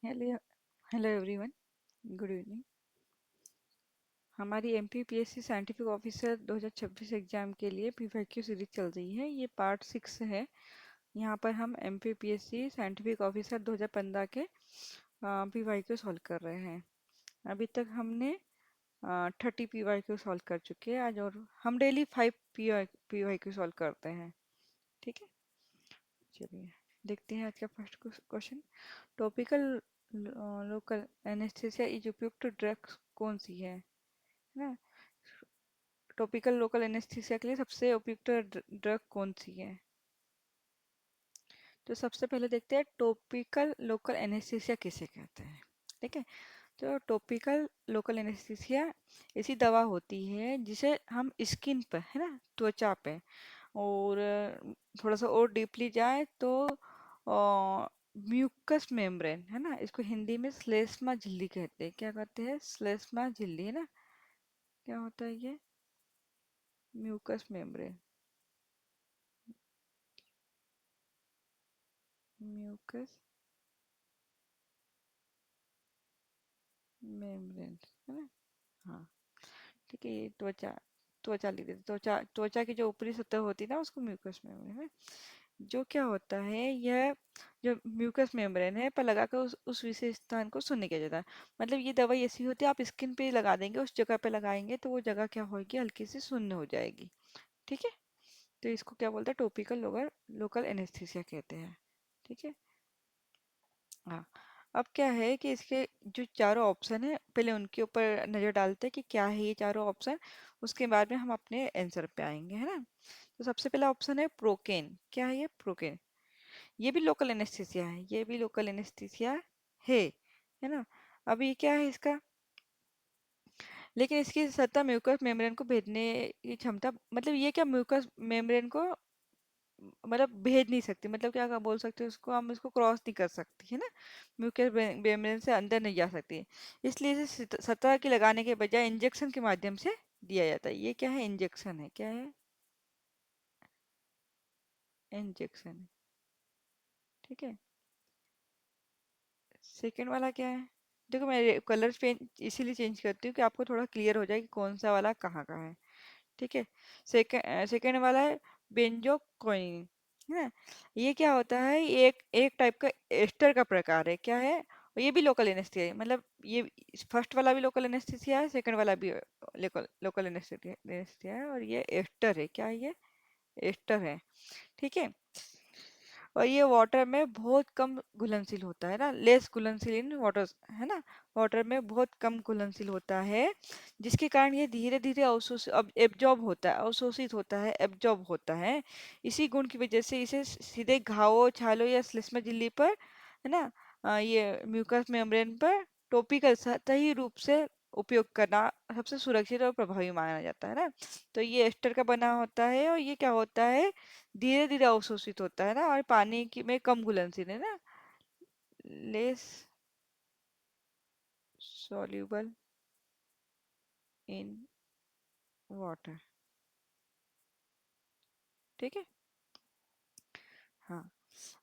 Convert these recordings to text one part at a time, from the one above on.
Hello hello everyone. Good evening. हमारी MPPSC scientific officer 2026 exam के लिए पीवाईक्यू सीरीज चल रही है। ये पार्ट 6 है। यहाँ पर हम एमपीपीएससी साइंटिफिक ऑफिसर 2015 के पीवाईक्यू सॉल्व कर रहे हैं। अभी तक हमने 30 पीवाईक्यू सॉल्व कर चुके हैं आज, और हम डेली 5 पीवाईक्यू सॉल्व करते हैं। ठीक है, चलिए देखते हैं आज का first question. Topical local anaesthesia is उपयुक्त ड्रग्स कौन सी है ना। टॉपिकल लोकल एनेस्थीसिया के लिए सबसे उपयुक्त ड्रग कौन सी है। तो सबसे पहले देखते हैं टॉपिकल लोकल एनेस्थीसिया किसे कहते हैं। ठीक है, तो टॉपिकल लोकल एनेस्थीसिया ऐसी दवा होती है जिसे हम स्किन पर, है ना, त्वचा पे, और थोड़ा सा और डीपली जाए तो म्यूकस मेम्ब्रेन, है ना, इसको हिंदी में श्लेष्मा झिल्ली कहते हैं। क्या कहते हैं? श्लेष्मा झिल्ली, है ना। क्या होता है ये? Mucus membrane. म्यूकस मेम्ब्रेन, है ना। हाँ, ठीक है। ये त्वचा, त्वचा लिख देते। त्वचा, त्वचा की जो ऊपरी सतह होती है ना, उसको म्यूकस मेम्ब्रेन है। जो क्या होता है, यह जो म्यूकस मेम्ब्रेन है पर लगाकर उस विशेष स्थान को शून्य किया जाता है। मतलब ये दवाई ऐसी होती है, आप स्किन पे लगा देंगे, उस जगह पे लगाएंगे तो वो जगह क्या होगी, हल्की सी शून्य हो जाएगी। ठीक है, तो इसको क्या बोलते हैं, टॉपिकल लोकल लोकल एनेस्थीसिया कहते हैं। ठीक है। हाँ, अब क्या है कि इसके जो चारों ऑप्शन है, पहले उनके ऊपर नज़र डालते हैं कि क्या है ये चारों ऑप्शन। उसके बाद में हम अपने आंसर पे आएंगे, है ना। तो सबसे पहला ऑप्शन है प्रोकेन। क्या है ये? प्रोकेन। ये भी लोकल एनेस्थीसिया है, ये भी लोकल एनेस्थीसिया है ना। अब ये क्या है इसका, लेकिन इसकी सत्ता म्यूकस मेम्ब्रेन को भेदने की क्षमता, मतलब ये क्या म्यूकस मेम्ब्रेन को मतलब भेद नहीं सकती, मतलब क्या क्या बोल सकते हैं उसको, हम इसको क्रॉस नहीं कर सकती, है ना। म्यूकस मेम्ब्रेन से अंदर नहीं जा सकती, इसलिए इसे सतह की लगाने के बजाय इंजेक्शन के माध्यम से दिया जाता है। ये क्या है? इंजेक्शन है। क्या है? इंजेक्शन। ठीक है। सेकेंड वाला क्या है? देखो, मैं कलर चेंज इसीलिए चेंज करती हूँ कि आपको थोड़ा क्लियर हो जाए कि कौन सा वाला कहाँ का है। ठीक है। सेकेंड वाला है बेंजोक्वाइन, है ना। ये क्या होता है? ये एक एक टाइप का एस्टर का प्रकार है। क्या है? और ये भी लोकल एनेस्थीसिया है, मतलब ये फर्स्ट वाला भी लोकल एनेस्थीसिया है, सेकंड वाला भी लोकल लोकल एनेस्थीसिया है, और ये एस्टर है। क्या है ये? एस्टर है। ठीक है। और ये वाटर में बहुत कम घुलनशील होता है ना, लेस घुलनशील इन वाटर, है ना। वाटर में बहुत कम घुलनशील होता है, जिसके कारण ये धीरे धीरे अवशोषित, अब एब्जॉर्ब होता है, अवशोषित होता है, एब्जॉर्ब होता है। इसी गुण की वजह से इसे सीधे घावों, छालों या श्लेष्मा झिल्ली पर, है ना, ये म्यूकस मेम्ब्रेन पर टॉपिकल सतही रूप से उपयोग करना सबसे सुरक्षित और प्रभावी माना जाता है ना। तो ये एस्टर का बना होता है, और ये क्या होता है, धीरे धीरे अवशोषित होता है ना, और पानी की में कम घुलनशील है ना, लेस soluble इन वाटर। ठीक है। हाँ,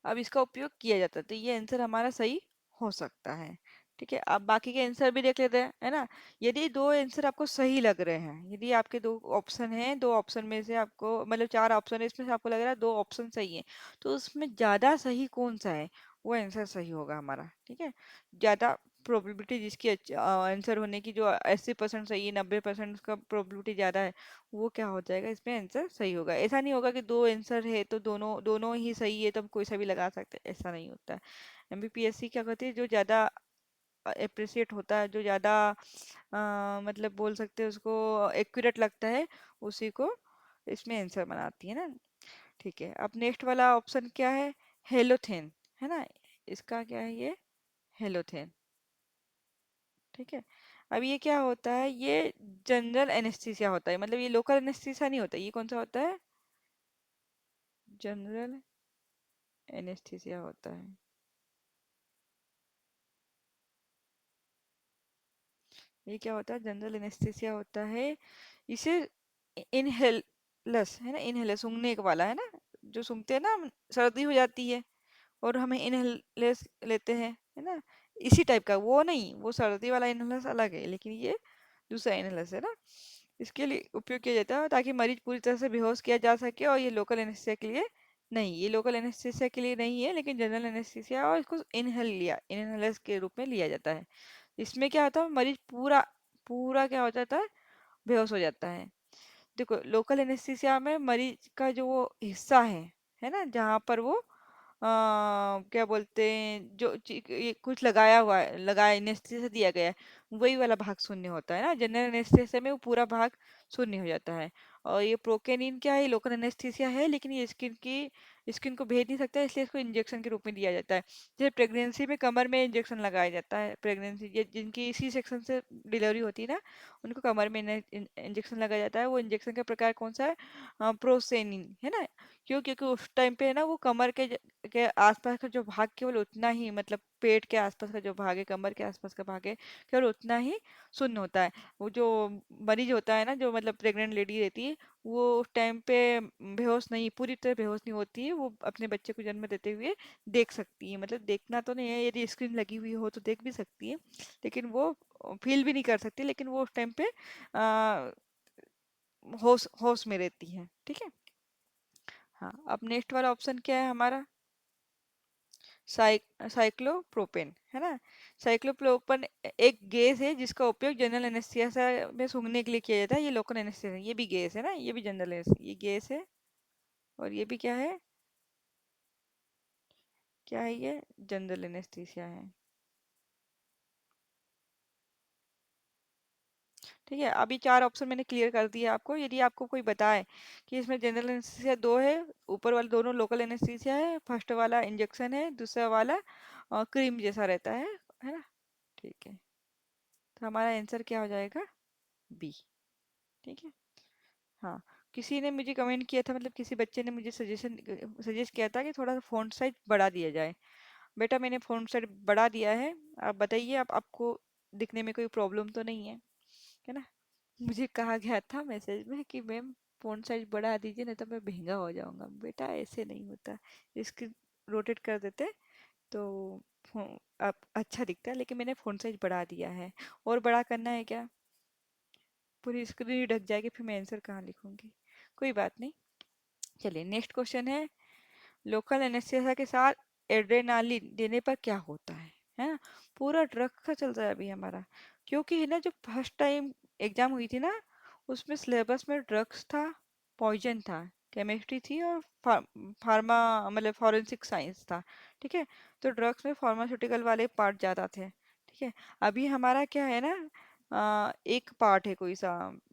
अब इसका उपयोग किया जाता है, तो ये आंसर हमारा सही हो सकता है। ठीक है, अब बाकी के आंसर भी देख लेते हैं, है ना। यदि दो आंसर आपको सही लग रहे हैं, यदि आपके दो ऑप्शन हैं, दो ऑप्शन में से आपको, मतलब चार ऑप्शन है, इसमें से आपको लग रहा है दो ऑप्शन सही है, तो उसमें ज़्यादा सही कौन सा है, वो आंसर सही होगा हमारा। ठीक है। ज़्यादा प्रोबेबिलिटी जिसकी आंसर होने की, जो 80% सही है, 90% उसका प्रोबेबिलिटी ज़्यादा है, वो क्या हो जाएगा, इसमें आंसर सही होगा। ऐसा नहीं होगा कि दो आंसर है तो दोनों दोनों ही सही है तो हम कोई सा भी लगा सकते हैं, ऐसा नहीं होता है। एमबीपीएससी क्या कहती है, जो ज़्यादा अप्रिशिएट होता है, जो ज़्यादा मतलब बोल सकते हैं उसको एक्यूरेट लगता है, उसी को इसमें आंसर बनाती है ना। ठीक है, अब नेक्स्ट वाला ऑप्शन क्या है? हेलोथेन, है ना। इसका क्या है ये? हेलोथेन। ठीक है। अब ये क्या होता है, ये जनरल एनेस्थीसिया होता है, मतलब ये लोकल एनेस्थीसिया नहीं होता। ये कौन सा होता है? जनरल एनेस्थीसिया होता है। ये क्या होता है? जनरल एनेस्थीसिया होता है। इसे इनहेलस, है ना, इनहेलस सूंघने वाला, है ना। जो सूंघते हैं ना हम, सर्दी हो जाती है और हमें इनहेलस लेते हैं, है ना, इसी टाइप का, वो नहीं, वो सर्दी वाला इनहेलर अलग है, लेकिन ये दूसरा इनहेलर है ना। इसके लिए उपयोग किया जाता है ताकि मरीज पूरी तरह से बेहोश किया जा सके, और ये लोकल एनेस्थीसिया के लिए नहीं, ये लोकल एनेस्थीसिया के लिए नहीं है, लेकिन जनरल एनेस्थीसिया, और इसको इनहेलर्स के रूप में लिया जाता है। इसमें क्या होता है, मरीज पूरा पूरा क्या हो जाता है, बेहोश हो जाता है। देखो, लोकल एनेस्थीसिया में मरीज का जो वो हिस्सा है ना, जहाँ पर वो क्या बोलते हैं, जो ये कुछ लगाया हुआ है, लगाया एनेस्थीसिया दिया गया है, वही वाला भाग शून्य होता है ना। जनरल एनेस्थीसिया में वो पूरा भाग शून्य हो जाता है। और ये प्रोकेनिन क्या है, लोकल एनेस्थीसिया है, लेकिन ये स्किन को भेज नहीं सकता, इसलिए इसको इंजेक्शन के रूप में दिया जाता है। जैसे प्रेगनेंसी में कमर में इंजेक्शन लगाया जाता है, प्रेगनेंसी जिनकी इसी सेक्शन से डिलीवरी होती है ना, उनको कमर में इंजेक्शन लगाया जाता है। वो इंजेक्शन का प्रकार कौन सा है, प्रोसेनिन है ना। क्यों, क्योंकि उस टाइम पे ना वो कमर के आसपास का जो भाग, केवल उतना ही, मतलब पेट के आसपास का जो भाग है, कमर के आसपास का भाग है, केवल उतना ही शून्य होता है। वो जो मरीज होता है ना, जो मतलब प्रेग्नेंट लेडी रहती है, वो उस टाइम पे बेहोश नहीं, पूरी तरह बेहोश नहीं होती है, वो अपने बच्चे को जन्म देते हुए देख सकती है। मतलब देखना तो नहीं है, यदि स्क्रीन लगी हुई हो तो देख भी सकती है, लेकिन वो फील भी नहीं कर सकती, लेकिन वो उस टाइम पे आ, होश होश में रहती है। ठीक है। हाँ, अब नेक्स्ट वाला ऑप्शन क्या है हमारा, साइक्लोप्रोपेन है ना। साइक्लोप्रोपेन एक गैस है जिसका उपयोग जनरल एनेस्थीसिया में सूंघने के लिए किया जाता है। ये लोकल एनेस्थीसिया, ये भी गैस है ना, ये भी जनरल एनेस्थीसिया, ये गैस है। और ये भी क्या है, क्या है, ये जनरल एनेस्थीसिया है। ठीक है, अभी चार ऑप्शन मैंने क्लियर कर दिया आपको। यदि आपको कोई बताए कि इसमें जनरल एनेस्थीसिया दो है, ऊपर वाले दोनों लोकल एनेस्थीसिया है, फर्स्ट वाला इंजेक्शन है, दूसरा वाला क्रीम जैसा रहता है ना। ठीक है, तो हमारा आंसर क्या हो जाएगा, बी। ठीक है। हाँ, किसी ने मुझे कमेंट किया था, मतलब किसी बच्चे ने मुझे सजेस्ट किया था कि थोड़ा सा फ़ॉन्ट साइज बढ़ा दिया जाए। बेटा, मैंने फ़ॉन्ट साइज बढ़ा दिया है। आप बताइए, आप आपको दिखने में कोई प्रॉब्लम तो नहीं है ना। मुझे कहा गया था मैसेज में कि मैम फ़ॉन्ट साइज बढ़ा दीजिए, नहीं तो मैं महंगा हो जाऊंगा। बेटा, ऐसे नहीं होता, इसकी रोटेट कर देते तो आप अच्छा दिखता है, लेकिन मैंने फ़ॉन्ट साइज बढ़ा दिया है। और बड़ा करना है क्या, पूरी स्क्रीन ढक जाएगी, फिर मैं आंसर कहाँ लिखूंगी। कोई बात नहीं। चलिए, नेक्स्ट क्वेश्चन है, लोकल एनेस्थीसिया के साथ एड्रेनालिन देने पर क्या होता है ना। पूरा ड्रग का चल रहा है अभी हमारा, क्योंकि है ना, जो फर्स्ट टाइम एग्जाम हुई थी ना, उसमें सिलेबस में ड्रग्स था, पॉइजन था, केमिस्ट्री थी, और फार्मा मतलब फॉरेंसिक साइंस था। ठीक है, तो ड्रग्स में फार्मास्यूटिकल वाले पार्ट ज़्यादा थे। ठीक है, अभी हमारा क्या है ना, एक पार्ट है कोई सा,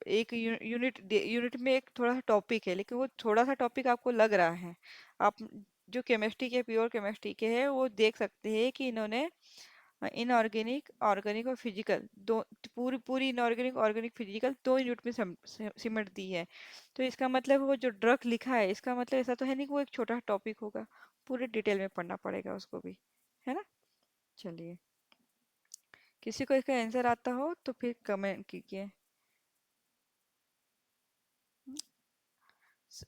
एक यूनिट में एक थोड़ा सा टॉपिक है, लेकिन वो थोड़ा सा टॉपिक आपको लग रहा है। आप जो केमिस्ट्री के, प्योर केमिस्ट्री के हैं, वो देख सकते हैं कि इन्होंने इनऑर्गेनिक, ऑर्गेनिक और फिजिकल दो, पूरी पूरी इनऑर्गेनिक, ऑर्गेनिक, फिजिकल दो यूनिट में सिमट दी है। तो इसका मतलब वो जो ड्रग लिखा है, इसका मतलब ऐसा तो है नहीं कि वो एक छोटा टॉपिक होगा, पूरे डिटेल में पढ़ना पड़ेगा उसको भी, है ना। चलिए, किसी को इसका आंसर आता हो तो फिर कमेंट कीजिए। हम्म, स-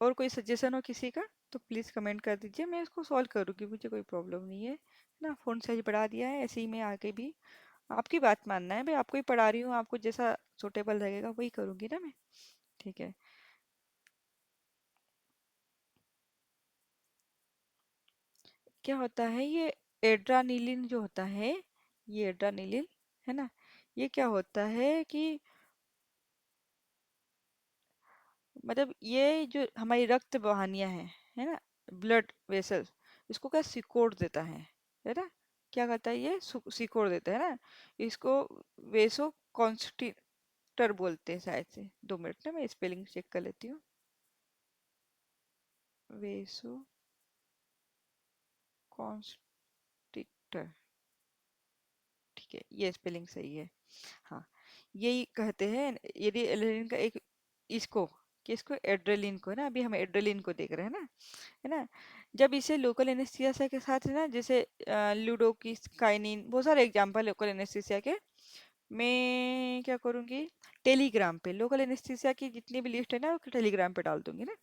और कोई सजेशन हो किसी का तो प्लीज़ कमेंट कर दीजिए, मैं इसको सॉल्व करूँगी, मुझे कोई प्रॉब्लम नहीं है ना। फ़ोन साइज बढ़ा दिया है, ऐसे ही मैं आगे भी आपकी बात मानना है भाई, आपको ही पढ़ा रही हूँ, आपको जैसा सूटेबल लगेगा वही करूँगी ना मैं। ठीक है। क्या होता है ये एड्रानिलिन जो होता है, ये एड्रानिलिन है ना, ये क्या होता है कि मतलब ये जो हमारी रक्त वाहिनियां है ना, ब्लड वेसल्स, इसको क्या सिकोड़ देता है ना। क्या करता है ये, सिकोड़ देता है ना। इसको वेसो कॉन्स्ट्रिक्टर बोलते हैं शायद से। 2 मिनट ना, मैं स्पेलिंग चेक कर लेती हूँ। वेसो कॉन्स्ट्रिक्टर, ठीक है, ये स्पेलिंग सही है। हाँ, यही कहते हैं। यदि एड्रेलिन का एक, इसको, किसको, एड्रेलिन को ना, अभी हम एड्रेलिन को देख रहे हैं ना, है ना। जब इसे लोकल एनेस्थीसिया के साथ है ना, जैसे लूडोकिस, काइनिन, बहुत सारे एग्जांपल लोकल एनेस्थीसिया के, मैं क्या करूँगी, टेलीग्राम पे लोकल एनेस्थीसिया की जितनी भी लिस्ट है ना वो टेलीग्राम पे डाल दूंगी ना।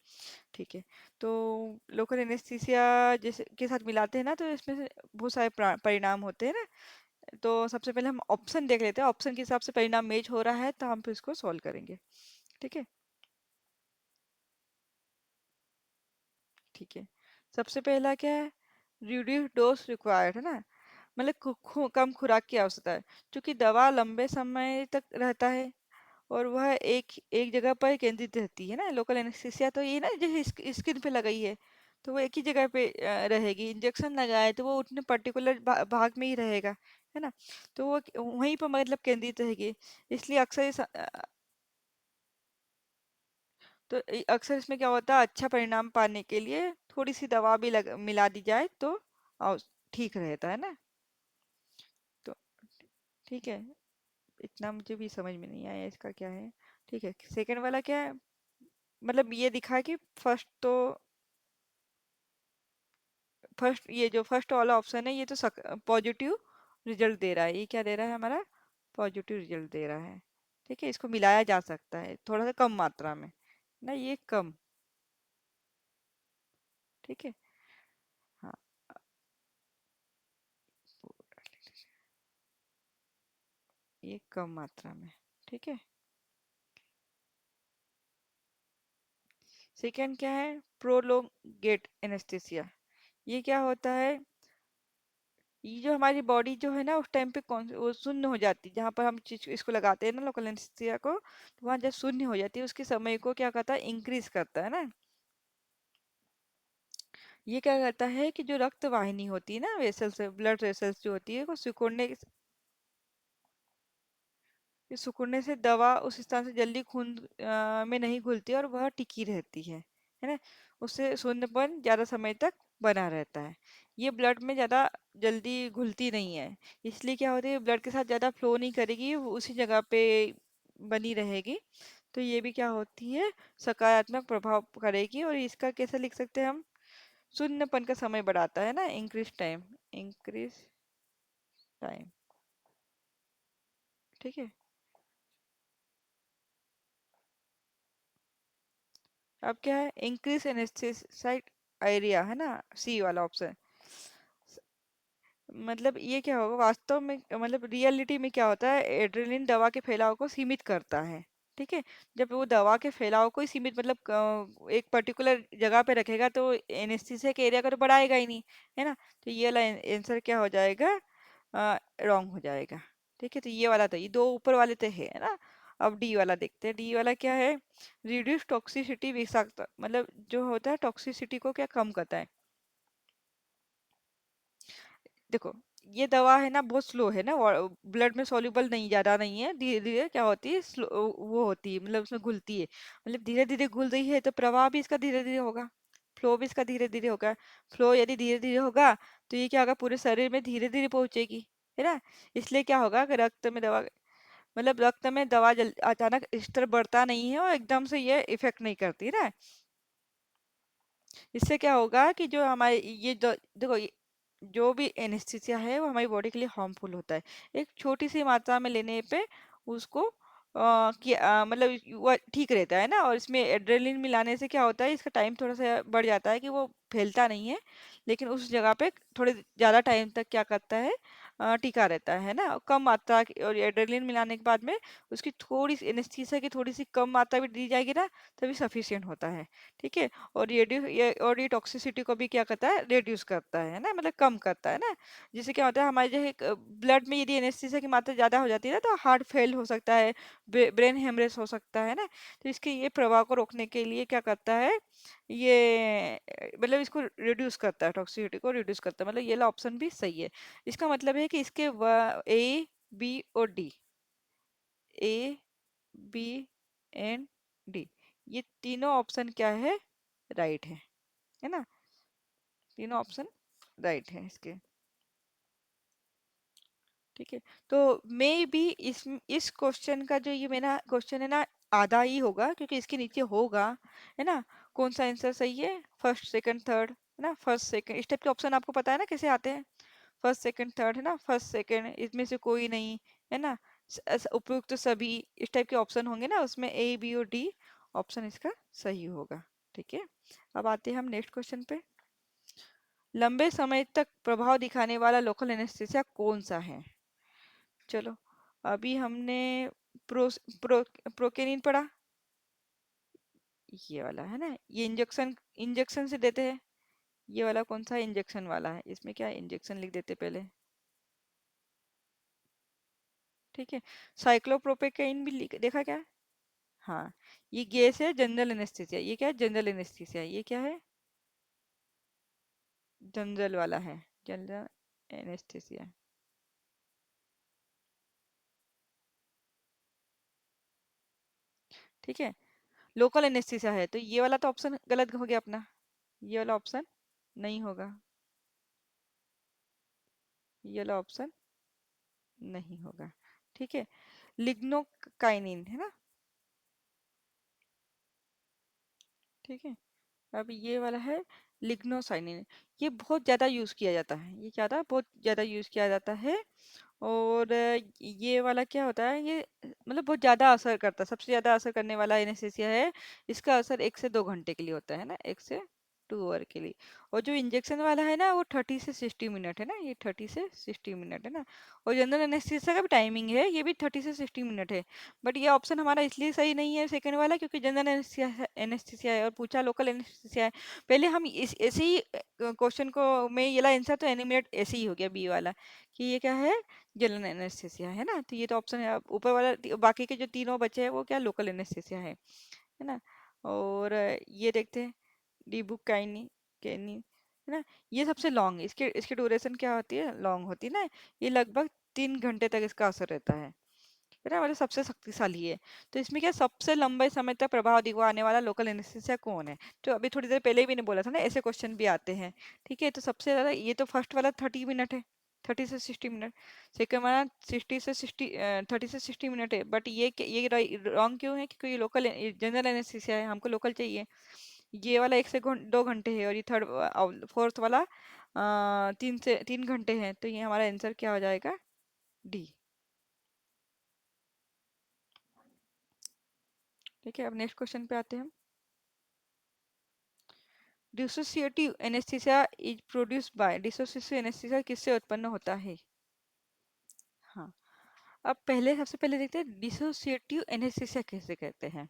ठीक है। तो लोकल एनेस्थीसिया जैसे के साथ मिलाते हैं ना, तो इसमें से बहुत सारे परिणाम होते हैं ना। तो सबसे पहले हम ऑप्शन देख लेते हैं, ऑप्शन के हिसाब से परिणाम मैच हो रहा है तो हम फिर इसको सॉल्व करेंगे। ठीक है। ठीक है। सबसे पहला क्या है, रिड्यूस डोज रिक्वायर्ड है ना, मतलब कम खुराक की आवश्यकता है। क्योंकि दवा लंबे समय तक रहता है और वह एक एक जगह पर केंद्रित रहती है ना। लोकल एनेस्थीसिया तो ये ना जैसे स्किन पे लगाई है तो वो एक ही जगह पे रहेगी। इंजेक्शन लगाए तो वो उतने पर्टिकुलर भाग में ही रहेगा, है ना। तो वो वहीं पर मतलब केंद्रित रहेगी। इसलिए अक्सर तो अक्सर इसमें क्या होता है, अच्छा परिणाम पाने के लिए थोड़ी सी दवा भी मिला दी जाए तो ठीक रहता है ना। तो ठीक है, इतना मुझे भी समझ में नहीं आया इसका क्या है। ठीक है, सेकंड वाला क्या है, मतलब ये दिखा है कि फर्स्ट ये जो फर्स्ट वाला ऑप्शन है ये तो पॉजिटिव रिजल्ट दे रहा है। ये क्या दे रहा है हमारा, पॉजिटिव रिजल्ट दे रहा है। ठीक है, इसको मिलाया जा सकता है थोड़ा सा कम मात्रा में ना, ये कम। ठीक है। हाँ, ये कम मात्रा में। ठीक है। सेकंड क्या है, प्रोलोंगेट एनेस्थीसिया। ये क्या होता है, ये जो हमारी बॉडी जो है ना उस टाइम पे कौन वो शून्य हो जाती है, जहाँ पर हम चीज इसको लगाते हैं ना लोकल एनेस्थीसिया को, तो वहाँ जब शून्य हो जाती है उसके समय को क्या करता है, इंक्रीज करता है ना। ये क्या करता है कि जो रक्त वाहिनी होती है ना, वेसल्स, ब्लड वेसल्स जो होती है वो सिकुड़ने से दवा उस स्थान से जल्दी खून में नहीं घुलती और वह टिकी रहती है ना। उससे शून्यपन ज्यादा समय तक बना रहता है। ये ब्लड में ज्यादा जल्दी घुलती नहीं है, इसलिए क्या होता है ब्लड के साथ ज्यादा फ्लो नहीं करेगी, वो उसी जगह पे बनी रहेगी। तो ये भी क्या होती है, सकारात्मक प्रभाव करेगी। और इसका कैसे लिख सकते हैं हम, शून्यपन का समय बढ़ाता है ना, इंक्रीज टाइम, इंक्रीज टाइम। ठीक है। अब क्या है, इंक्रीज एनेस्थेसाइट एरिया है ना, सी वाला ऑप्शन। मतलब ये क्या होगा वास्तव में, मतलब रियलिटी में क्या होता है, एड्रेनलिन दवा के फैलाव को सीमित करता है। ठीक है। जब वो दवा के फैलाव को ही सीमित मतलब एक पर्टिकुलर जगह पे रखेगा तो एनेस्थीसिया के एरिया को तो बढ़ाएगा ही नहीं, है ना। तो ये वाला आंसर क्या हो जाएगा, रॉन्ग हो जाएगा। ठीक है, तो ये वाला तो, ये दो ऊपर वाले तो है ना। अब डी वाला देखते हैं, डी वाला क्या है, रिड्यूस टॉक्सिसिटी विषाक्त, मतलब जो होता है टॉक्सिसिटी को क्या कम करता है। देखो, ये दवा है ना बहुत स्लो है ना, ब्लड में सॉल्युबल नहीं, ज्यादा नहीं है, धीरे धीरे क्या होती है, स्लो वो होती है, मतलब उसमें घुलती है। मतलब धीरे धीरे घुल रही है तो प्रवाह भी इसका धीरे धीरे होगा, फ्लो भी इसका धीरे धीरे होगा। फ्लो यदि धीरे धीरे होगा तो ये क्या होगा, पूरे शरीर में धीरे धीरे पहुंचेगी, है ना। इसलिए क्या होगा कि रक्त में दवा, मतलब रक्त में दवा अचानक स्तर बढ़ता नहीं है और एकदम से ये इफेक्ट नहीं करती ना। इससे क्या होगा कि जो हमारे ये जो देखो जो भी एनेस्थीसिया है वो हमारी बॉडी के लिए हार्मफुल होता है। एक छोटी सी मात्रा में लेने पे उसको मतलब वो ठीक रहता है ना। और इसमें एड्रेनलिन मिलाने से क्या होता है, इसका टाइम थोड़ा सा बढ़ जाता है कि वो फैलता नहीं है, लेकिन उस जगह पे थोड़े ज़्यादा टाइम तक क्या करता है, टिका रहता है ना। और कम मात्रा और एड्रेनलिन मिलाने के बाद में उसकी थोड़ी सी एनेस्थीसिया की थोड़ी सी कम मात्रा भी दी जाएगी ना, तभी सफिशियंट होता है। ठीक है। और ये टॉक्सिसिटी को भी क्या करता है, रिड्यूस करता है ना, मतलब कम करता है ना। जिससे क्या होता है हमारे जो ब्लड में यदि एनेस्थीसिया की मात्रा ज़्यादा हो जाती है ना तो हार्ट फेल हो सकता है, ब्रेन हेमरेज हो सकता है ना। तो इसके ये प्रभाव को रोकने के लिए क्या करता है, ये मतलब इसको रिड्यूस करता है, टॉक्सिसिटी को रिड्यूस करता है। मतलब ये वाला ऑप्शन भी सही है। इसका मतलब है कि इसके ए, बी और D, A, B and D, ये तीनों ऑप्शन क्या है, राइट है ना। तीनों ऑप्शन राइट है इसके। ठीक है। तो मे बी इस क्वेश्चन का जो ये मेरा क्वेश्चन है ना, आधा ही होगा, क्योंकि इसके नीचे होगा, है ना। कौन सा आंसर सही है, फर्स्ट सेकंड थर्ड, है ना। फर्स्ट सेकंड इस टाइप के ऑप्शन आपको पता है ना कैसे आते हैं, फर्स्ट सेकंड थर्ड, है ना। फर्स्ट सेकंड इसमें से कोई नहीं, है ना। उपयुक्त सभी, इस टाइप के ऑप्शन होंगे ना, उसमें ए बी और डी ऑप्शन इसका सही होगा। ठीक है, अब आते हैं हम नेक्स्ट क्वेश्चन पे। लंबे समय तक प्रभाव दिखाने वाला लोकल एनेस्थीसिया कौन सा है? चलो, अभी हमने प्रो प्रो प्रोकेनिन पढ़ा, ये वाला है ना, ये इंजेक्शन इंजेक्शन से देते हैं। ये वाला कौन सा इंजेक्शन वाला है, इसमें क्या इंजेक्शन लिख देते पहले। ठीक है, साइक्लोप्रोपेकेन भी देखा क्या? हाँ, ये गैस है जनरल एनेस्थीसिया, ये क्या है जनरल एनेस्थीसिया, ये क्या है जनरल वाला है, जनरल एनेस्थीसिया। ठीक है, लोकल एनेस्थीसिया है, तो ये वाला तो ऑप्शन गलत हो गया अपना, ये वाला ऑप्शन नहीं होगा, ये वाला ऑप्शन नहीं होगा। ठीक है, लिग्नोकाइनिन है ना। ठीक है, अब ये वाला है लिग्नोसाइनिन, ये बहुत ज़्यादा यूज़ किया जाता है, ये ज़्यादा बहुत ज़्यादा यूज़ किया जाता है। और ये वाला क्या होता है, ये मतलब बहुत ज़्यादा असर करता है, सबसे ज़्यादा असर करने वाला एनेस्थीसिया है। इसका असर 1 से 2 घंटे के लिए होता है ना, 1 से 2 आवर के लिए। और जो इंजेक्शन वाला है ना, वो 30 से 60 मिनट है ना, ये 30 से 60 मिनट है ना। और जनरल एनेस्थीसिया का भी टाइमिंग है, ये भी 30 से 60 मिनट है। बट ये ऑप्शन हमारा इसलिए सही नहीं है सेकंड वाला, क्योंकि जनरल एनेस्थीसिया है और पूछा लोकल एनेस्थीसिया है। पहले हम इस ऐसे ही क्वेश्चन को में ये वाला आंसर तो एनिमेट ऐसे ही हो गया बी वाला, कि ये क्या है जनरल एनेस्थीसिया है ना। तो ये तो ऑप्शन है, अब ऊपर वाला बाकी के जो तीनों बचे हैं वो क्या लोकल एनेस्थीसिया है ना। और ये देखते हैं डिबुकाइनी कैनी है ना, ये सबसे लॉन्ग, इसके इसकी ड्यूरेशन क्या होती है लॉन्ग होती है ना, ये लगभग 3 घंटे तक इसका असर रहता है ना, मतलब सबसे शक्तिशाली है। तो इसमें क्या सबसे लंबे समय तक प्रभाव दिखाने वाला लोकल एनेस्थीसिया कौन है? तो अभी थोड़ी देर पहले भी ने बोला था ना, ऐसे क्वेश्चन भी आते हैं। ठीक है, तो सबसे ज्यादा ये तो फर्स्ट वाला 30 मिनट है, 30 से 60 मिनट। सेकंड वाला 30 से 60 मिनट है, बट ये रॉन्ग क्यों है? क्योंकि ये लोकल जनरल एनेस्थीसिया है, हमको लोकल चाहिए। ये वाला 1 से 2 घंटे है, और ये थर्ड फोर्थ वाला 3 घंटे है, तो ये हमारा आंसर क्या हो जाएगा? डी। ठीक है, अब नेक्स्ट क्वेश्चन पे आते हैं हम। Dissociative anaesthesia is produced by, dissociative anaesthesia किससे उत्पन्न होता है? हाँ, अब पहले सबसे पहले देखते हैं डिसोसिएटिव एनेस्थीसिया किसे कहते हैं।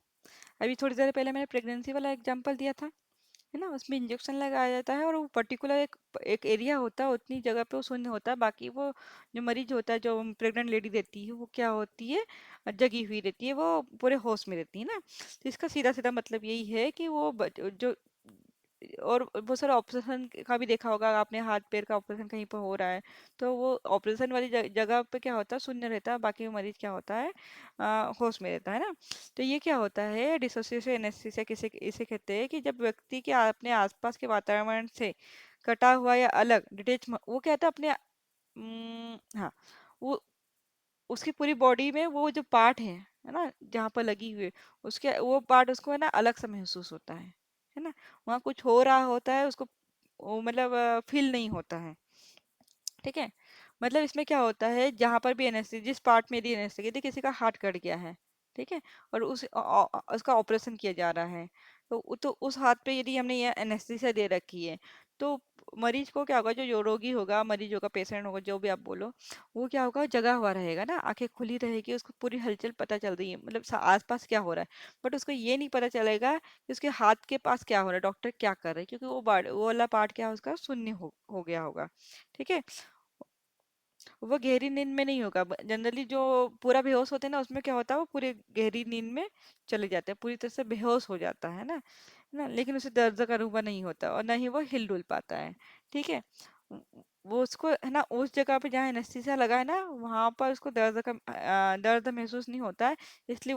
अभी थोड़ी देर पहले मैंने प्रेगनेंसी वाला एग्जांपल दिया था, है ना, उसमें इंजेक्शन लगाया जाता है और वो पर्टिकुलर एक एक एरिया होता है, उतनी जगह पे वो शून्य होता है, बाकी वो जो मरीज होता है, जो प्रेग्नेंट लेडी रहती है, वो क्या होती है जगी हुई रहती है, वो पूरे होश में रहती है ना। तो इसका सीधा सीधा मतलब यही है कि वो जो और बहुत सारा ऑपरेशन का भी देखा होगा आपने, हाथ पैर का ऑपरेशन कहीं पर हो रहा है, तो वो ऑपरेशन वाली जगह पे क्या होता है शून्य रहता है, बाकी मरीज क्या होता है होश में रहता है ना। तो ये क्या होता है डिसोसिएशन एनेस्थीसिया किसे इसे कहते हैं, कि जब व्यक्ति के अपने आसपास के वातावरण से कटा हुआ या अलग डिटेच, वो क्या होता है अपने हाँ, वो उसकी पूरी बॉडी में वो जो पार्ट है ना, जहाँ पर लगी हुई है, उसके वो पार्ट उसको है ना अलग सा महसूस होता है ना, वहाँ कुछ हो रहा होता है उसको, वो मतलब फील नहीं होता है। ठीक है, मतलब इसमें क्या होता है, जहां पर भी एनेस्थीसिया, जिस पार्ट में यदि एनेस्थीसिया, यदि किसी का हार्ट कट गया है, ठीक है, और उसका ऑपरेशन किया जा रहा है, तो उस हाथ पे यदि हमने ये एनेस्थीसिया दे रखी है, तो मरीज को क्या होगा, जो रोगी होगा, मरीज होगा, पेशेंट होगा, जो भी आप बोलो, वो क्या होगा जगा हुआ रहेगा ना, आंखें खुली रहेगी, उसको पूरी हलचल पता चल रही है, मतलब आसपास क्या हो रहा है, बट उसको ये नहीं पता चलेगा कि उसके हाथ के पास क्या हो रहा है, डॉक्टर क्या कर रहे हैं, क्योंकि वो वाला पार्ट क्या है उसका शून्य हो गया होगा। ठीक है, वो गहरी नींद में नहीं होगा, जनरली जो पूरा बेहोश होते हैं ना, उसमें क्या होता है वो पूरे गहरी नींद में चले जाते हैं, पूरी तरह से बेहोश हो जाता है ना, लेकिन उसे दर्द का अनुभव नहीं होता और ना ही वो हिल डुल पाता है। ठीक है, उ- वो उसको है ना उस जगह पे जहाँ एनेस्थीसिया लगा है ना, वहां पर उसको दर्द महसूस नहीं होता है, इसलिए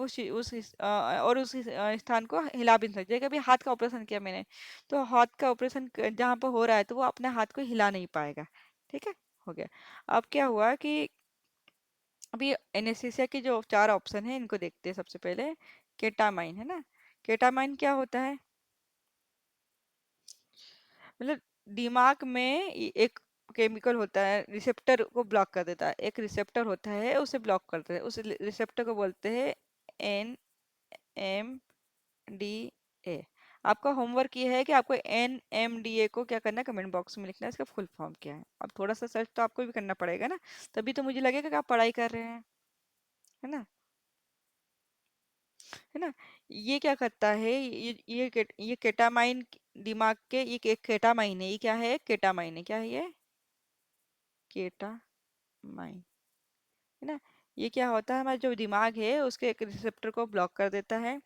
और उस स्थान को हिला भी नहीं सकते। कभी हाथ का ऑपरेशन किया मैंने, तो हाथ का ऑपरेशन जहाँ पर हो रहा है, तो वो अपने हाथ को हिला नहीं पाएगा। ठीक है, हो गया। अब क्या हुआ कि अभी एनेस्थीसिया के जो 4 ऑप्शन है, इनको देखते हैं सबसे पहले। केटामाइन है ना, केटामाइन क्या होता है, मतलब दिमाग में एक केमिकल होता है रिसेप्टर को ब्लॉक कर देता है, एक रिसेप्टर होता है उसे ब्लॉक करता है, उस रिसेप्टर को बोलते हैं NMDA। आपका होमवर्क ये है कि आपको NMDA को क्या करना है, कमेंट बॉक्स में लिखना है, इसका फुल फॉर्म क्या है। अब थोड़ा सा सर्च तो आपको भी करना पड़ेगा ना, तभी तो मुझे लगेगा कि आप पढ़ाई कर रहे हैं, है ना। है ना। ये क्या करता है, ये केटामाइन, दिमाग के ये केटामाइन है, ये क्या है, केटामाइन है, क्या है ये, केटामाइन, है ना। ये क्या होता है, हमारा जो दिमाग है उसके एक रिसेप्टर को ब्लॉक कर देता है,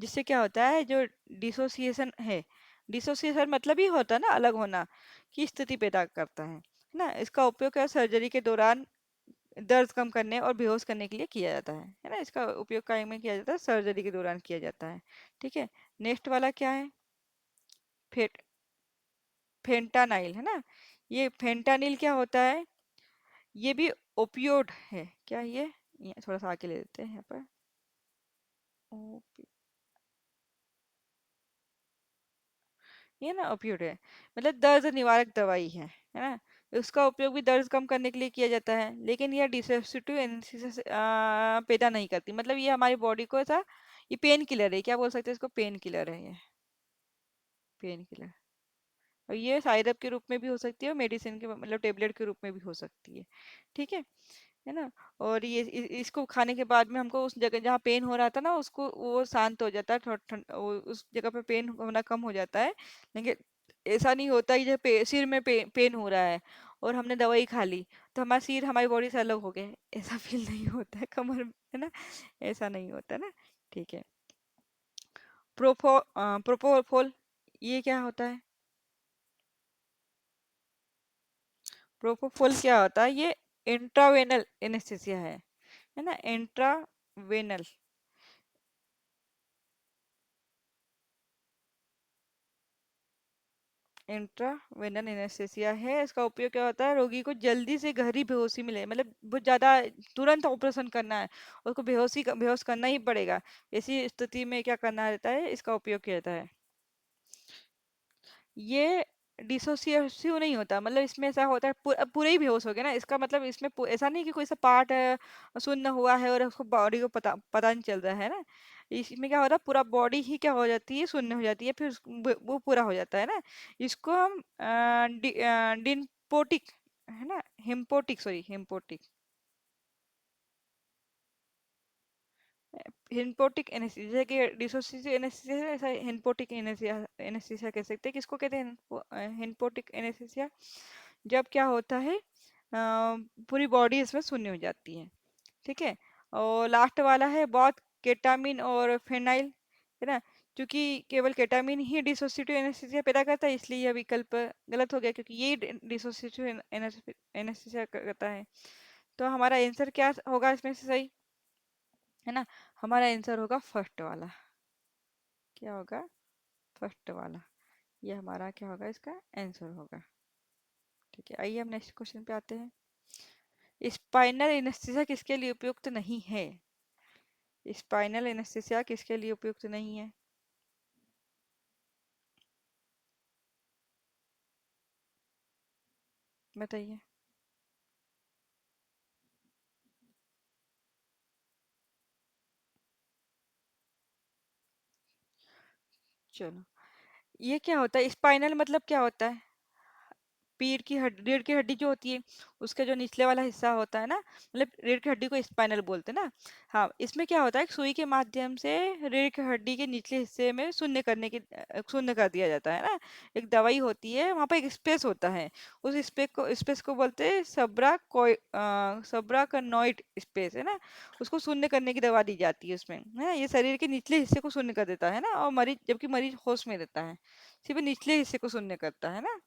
जिससे क्या होता है, जो डिसोसिएशन है, डिसोसिएशन मतलब ही होता है ना अलग होना की स्थिति पैदा करता है ना। इसका उपयोग क्या सर्जरी के दौरान दर्द कम करने और बेहोश करने के लिए किया जाता है ना। इसका उपयोग काय में किया जाता है, सर्जरी के दौरान किया जाता है। ठीक है। नेक्स्ट वाला क्या है, फेट फेंटानाइल, है ना। ये फेंटानिल क्या होता है, ये भी ओपियोड है, क्या ये थोड़ा सा आगे ले लेते हैं यहाँ पर, ओपि- ये ना ओपियोड है, मतलब दर्द निवारक दवाई है ना। उसका उपयोग भी दर्द कम करने के लिए किया जाता है, लेकिन यह डिसोसिएटिव एनेस्थीसिया पैदा नहीं करती, मतलब ये हमारी बॉडी को ऐसा, ये पेन किलर है, क्या बोल सकते हैं इसको, पेन किलर है ये, पेन किलर। और ये साइरप के रूप में भी हो सकती है और मेडिसिन के मतलब टेबलेट के रूप में भी हो सकती है। है ना। और ये इसको खाने के बाद में हमको उस जगह जहाँ पेन हो रहा था ना उसको वो शांत हो जाता है, थोड़ा उस जगह पे पेन होना कम हो जाता है। लेकिन ऐसा नहीं होता कि जब सिर में पेन हो रहा है और हमने दवाई खा ली तो हमारा सिर हमारी बॉडी से अलग हो गया, ऐसा फील नहीं होता है कमर में, है ना। ऐसा नहीं होता ना। ठीक है। प्रोपोफोल, ये क्या होता है, प्रोपोफोल क्या होता है, ये इंट्रावेनल एनेस्थीसिया है ना, इंट्रावेनल, इंट्रावेनल एनेस्थीसिया है। इसका उपयोग क्या होता है, रोगी को जल्दी से गहरी बेहोशी मिले, मतलब बहुत ज्यादा तुरंत ऑपरेशन करना है, उसको बेहोश करना ही पड़ेगा, ऐसी स्थिति में क्या करना रहता है, इसका उपयोग किया जाता है। ये डिसोसिएसिव नहीं होता, मतलब इसमें ऐसा होता है पूरे ही बेहोश हो गया ना, इसका मतलब इसमें ऐसा नहीं कि कोई सा पार्ट सुन्न हुआ है और उसको बॉडी को पता पता नहीं चल रहा है ना। इसमें क्या होता है, पूरा बॉडी ही क्या हो जाती है, सुन्न हो जाती है, फिर वो पूरा हो जाता है ना। इसको हम डिम्पोटिक, है ना, हिम्पोटिक, सॉरी हिम्पोटिक, हिनपोटिक एनेस्थीसिया के डिसोसिएटिव एनेस्थीसिया, ऐसा हिनपोटिक एनेस्थीसिया कह सकते हैं। किसको कहते हैं हिनपोटिक एनेस्थीसिया, जब क्या होता है पूरी बॉडी इसमें शून्य हो जाती है। ठीक है। और लास्ट वाला है बहुत, केटामिन और फेनाइल, है ना। क्योंकि केवल केटामिन ही डिसोसिएटिव एनेस्थीसिया पैदा करता है, इसलिए यह विकल्प गलत हो गया, क्योंकि ये डिसोसिएटिव एनेस्थीसिया करता है। तो हमारा आंसर क्या होगा इसमें से सही, है ना। हमारा आंसर होगा फर्स्ट वाला, क्या होगा, फर्स्ट वाला, ये हमारा क्या होगा, इसका आंसर होगा। ठीक है, आइए हम नेक्स्ट क्वेश्चन पे आते हैं। स्पाइनल एनेस्थीसिया किसके लिए उपयुक्त नहीं है, स्पाइनल एनेस्थीसिया किसके लिए उपयुक्त नहीं है, बताइए। चलो, ये क्या होता है, स्पाइनल मतलब क्या होता है, रीढ़ की हड्डी जो होती है उसका जो निचले वाला हिस्सा होता है ना, मतलब रीढ़ की हड्डी को स्पाइनल बोलते हैं ना। हाँ, इसमें क्या होता है, एक सुई के माध्यम से रीढ़ की हड्डी के निचले हिस्से में शून्य कर दिया जाता है ना। एक दवाई होती है, वहाँ पर एक स्पेस होता है, उस स्पेस को बोलते हैं सबरा कनॉइड स्पेस, है ना। उसको शून्य करने की दवा दी जाती है उसमें, है ना। ये शरीर के निचले हिस्से को शून्य कर देता है ना, और मरीज, जबकि मरीज होश में रहता है, सिर्फ निचले हिस्से को शून्य करता है ना।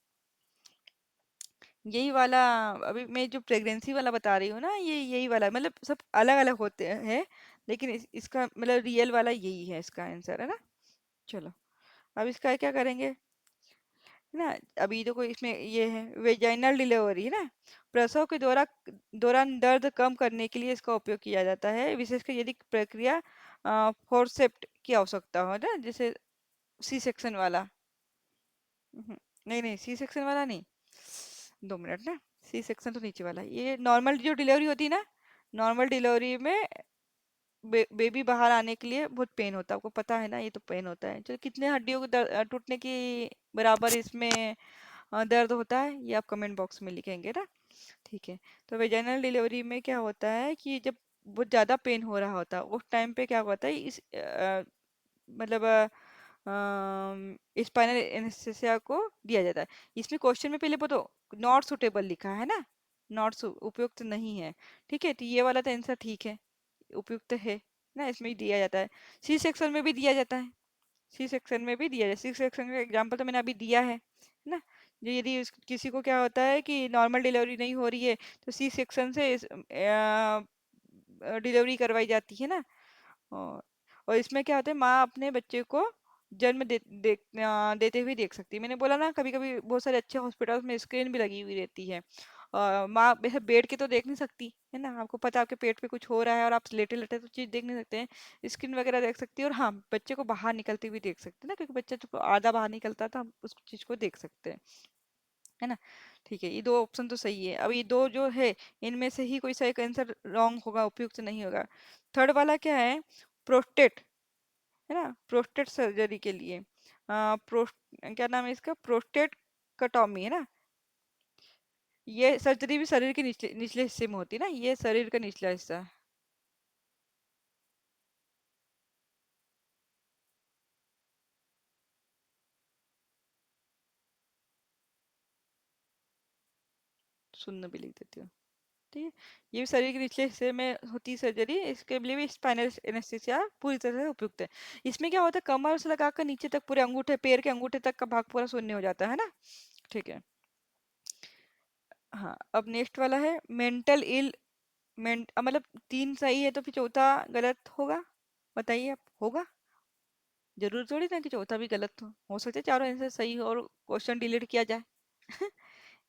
यही वाला, अभी मैं जो प्रेगनेंसी वाला बता रही हूँ ना, ये यही वाला, मतलब सब अलग अलग होते हैं, लेकिन इसका मतलब रियल वाला यही है, इसका आंसर, है ना। चलो, अब इसका क्या करेंगे, है ना। अभी देखो इसमें ये है वेजाइनल डिलीवरी, है ना। प्रसव के दौरान दर्द कम करने के लिए इसका उपयोग किया जाता है, विशेषकर यदि प्रक्रिया फोर्सेप्ट की आवश्यकता हो ना, जैसे सी सेक्शन वाला। नहीं नहीं, सी सेक्शन वाला नहीं, 2 मिनट ना। सी सेक्शन तो नीचे वाला है। ये नॉर्मल जो डिलीवरी होती है ना, नॉर्मल डिलीवरी में बेबी बाहर आने के लिए बहुत पेन होता है, आपको पता है ना, ये तो पेन होता है। जो कितने हड्डियों को टूटने की बराबर इसमें दर्द होता है, ये आप कमेंट बॉक्स में लिखेंगे ना। ठीक है। तो वेजाइनल डिलीवरी में क्या होता है कि जब बहुत ज़्यादा पेन हो रहा होता है उस टाइम पे क्या होता है, इस मतलब स्पाइनल एनेस्थीसिया को दिया जाता है। इसमें क्वेश्चन में पहले तो नॉट सुटेबल लिखा है ना, नॉट उपयुक्त नहीं है। ठीक है, तो ये वाला तो आंसर ठीक है, उपयुक्त है ना, इसमें ही दिया जाता है। सी सेक्शन में भी दिया जाता है, सी सेक्शन में भी दिया जाए, सी सेक्शन का एग्जांपल तो मैंने अभी दिया है ना। जो यदि किसी को क्या होता है कि नॉर्मल डिलीवरी नहीं हो रही है तो सी सेक्शन से डिलीवरी करवाई जाती है ना। और और इसमें क्या होता है, माँ अपने बच्चे को जन्म देते हुए देख सकती है। मैंने बोला ना, कभी कभी बहुत सारे अच्छे हॉस्पिटल्स में स्क्रीन भी लगी हुई रहती है। माँ वैसे बैठ के तो देख नहीं सकती है ना, आपको पता है आपके पेट पे कुछ हो रहा है और आप लेटे लेटे तो चीज देख नहीं सकते हैं, स्क्रीन वगैरह देख सकती है। और हाँ, बच्चे को बाहर निकलते हुए देख सकते हैं ना, क्योंकि बच्चा जब आधा बाहर निकलता है तो हम उस चीज को देख सकते हैं, है ना। ठीक है, ये दो ऑप्शन तो सही है। अब ये दो जो है, इनमें से ही कोई सा एक आंसर रॉन्ग होगा, उपयुक्त नहीं होगा। थर्ड वाला क्या है, प्रोस्टेट, है ना, प्रोस्टेट सर्जरी के लिए क्या नाम है इसका, प्रोस्टेट कटॉमी, है ना। ये सर्जरी भी शरीर के निचले निचले हिस्से में होती है ना, ये शरीर का निचला हिस्सा है। सुनना भी लिख देती हूँ। ठीक है, ये भी शरीर के निचले हिस्से में होती है सर्जरी, इसके लिए भी स्पाइनल एनेस्थीसिया पूरी तरह से उपयुक्त है। इसमें क्या होता है, कमर से लगाकर नीचे तक पूरे अंगूठे, पैर के अंगूठे तक का भाग पूरा शून्य हो जाता है ना। ठीक है। हाँ, अब नेक्स्ट वाला है मेंटल इल मतलब तीन सही है तो फिर चौथा गलत होगा, बताइए आप, होगा? जरूर थोड़ी ना कि चौथा भी गलत हो सकता है चारों आंसर सही हो और क्वेश्चन डिलीट किया जाए।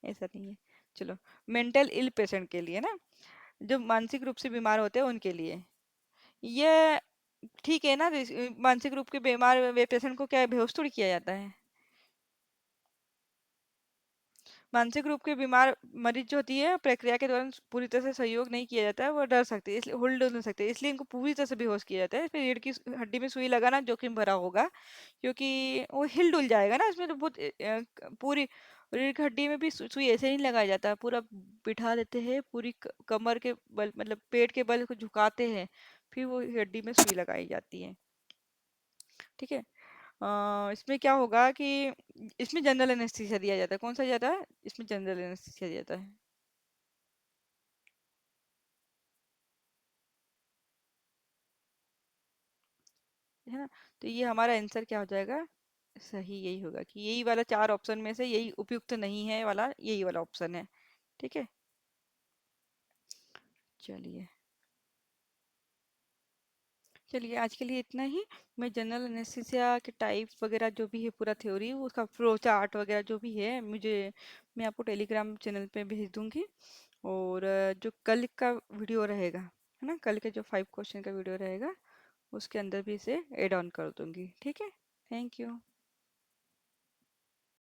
ऐसा नहीं है। चलो, मेंटल इल पेशेंट के लिए ना, जो मानसिक रूप से बीमार होते हैं उनके लिए ये ठीक है ना। मानसिक रूप के बीमार वे पेशेंट को क्या बेहोश थोड़ी किया जाता है। मानसिक रूप के बीमार मरीज जो होती है, प्रक्रिया के दौरान पूरी तरह से सहयोग नहीं किया जाता है, वो डर सकते हैं, इसलिए होल्ड नहीं सकते, इसलिए इनको पूरी तरह से बेहोश किया जाता है। फिर रीढ़ की हड्डी में सुई लगाना जोखिम भरा होगा, क्योंकि वो हिल डुल जाएगा ना, इसमें तो बहुत पूरी रीढ़ की हड्डी में भी सुई ऐसे नहीं लगाया जाता है, पूरा बिठा देते हैं, पूरी कमर के बल, मतलब पेट के बल को झुकाते हैं, फिर वो हड्डी में सुई लगाई जाती है। ठीक है। इसमें क्या होगा कि इसमें जनरल एनेस्थीसिया दिया जाता है, कौन सा जाता है, इसमें जनरल एनेस्थीसिया दिया जाता है। है ना। तो ये हमारा आंसर क्या हो जाएगा, सही यही होगा कि यही वाला चार ऑप्शन में से यही उपयुक्त नहीं है वाला, यही वाला ऑप्शन है। ठीक है। चलिए, चलिए आज के लिए इतना ही। मैं जनरल एनेस्थीसिया के टाइप वगैरह जो भी है, पूरा थ्योरी, उसका फ्लो चार्ट वगैरह जो भी है, मुझे मैं आपको टेलीग्राम चैनल पे भेज दूंगी। और जो कल का वीडियो रहेगा, है ना, कल के जो 5 क्वेश्चन का वीडियो रहेगा उसके अंदर भी इसे ऐड ऑन कर दूंगी। ठीक है। Thank you.